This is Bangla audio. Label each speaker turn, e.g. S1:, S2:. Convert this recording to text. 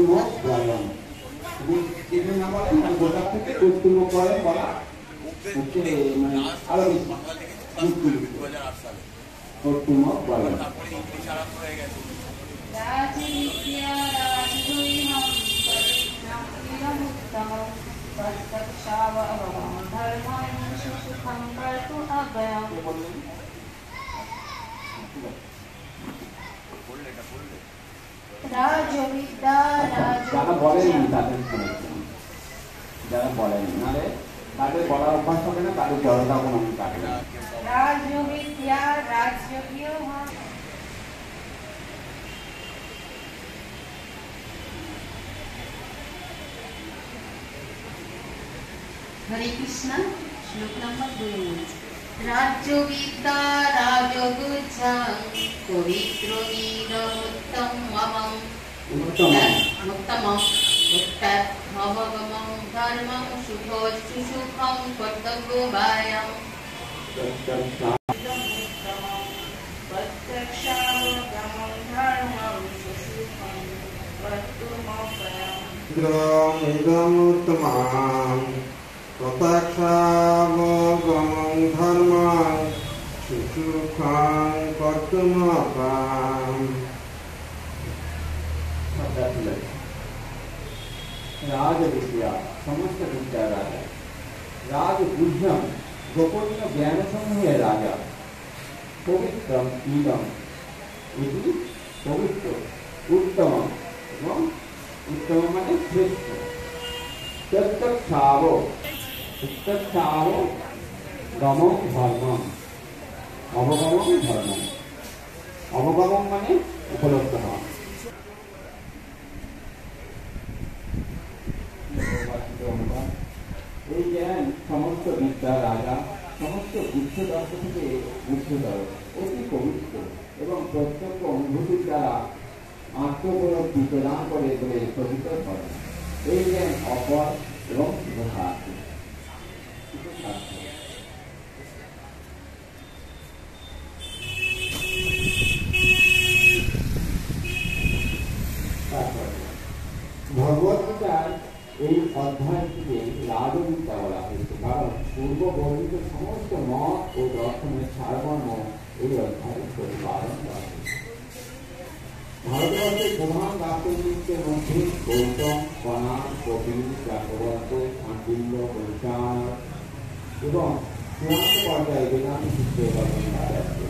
S1: কর্তুমদ্বয়ম। তিনি না বলেন গোটা থেকে কর্তুমদ্বয়ম বলা হচ্ছে মানে আরো বেশি কর্তুমদ্বয়ম। যারা বলেনি তাদের শুনেছেন, যারা বলেনি নাহলে তাদের বলার অভ্যাস হবে না, তাদের জড়তা কোনো কাটে না। রাজবিদ্যা রাজযোগীয়
S2: हरे कृष्णा श्लोक नंबर 2 राज्यविद्या राजगुज्जा पवित्र वीरमुत्तमं उत्तमं उत्तमं धर्मं सुखं कर्तव्यवायं प्रत्यक्षावगमं धर्मं सुखं कर्तव्यवायं
S3: প্রত্যক্ষাবগমং ধর্মং সুসুখং কর্তুমপাম।
S1: রাজবিদ্যা সমস্ত বিদ্যার রাজা, রাজগুহ্যম গোপনীয় জ্ঞান সমূহের রাজা, পবিত্রম ইদম এটি পবিত্র, উত্তম এবং উত্তম মানে শ্রেষ্ঠ, প্রত্যক্ষাব প্রত্যক্ষাব গমং ধর্মম অবগমং ধর্মম, অবগমন মানে উপলব্ধ হওয়া। এই জ্ঞান সমস্ত বিদ্যা রাজা, সমস্ত গুচ্ছ তত্ত্ব থেকে গুচ্ছতর, অতি পবিত্র এবং প্রত্যক্ষ অনুভূতির দ্বারা আত্মোপলব্ধি প্রদান করে বলে প্রকৃত করে। এই জ্ঞান অপর এবং শুভশাস্ত্র। ভগবদ্গীতার এই অধ্যায়টিকে রাজবিদ্যা বলা হয়েছে, কারণ পূর্ব বর্ণিত সমস্ত মত ও দর্শনের সারমর্ম এই অধ্যায়ে প্রতিপাদন করা হয়েছে। ভারতবর্ষের প্রধান দার্শনিকদের মধ্যে গৌতম, কণাদ, কপিল, চক্রবর্ত, শান্তিল্য, পরিচার এবং চূড়ান্ত পর্যায়ে বেদান্ত সূত্রে গঠন করা যাচ্ছে।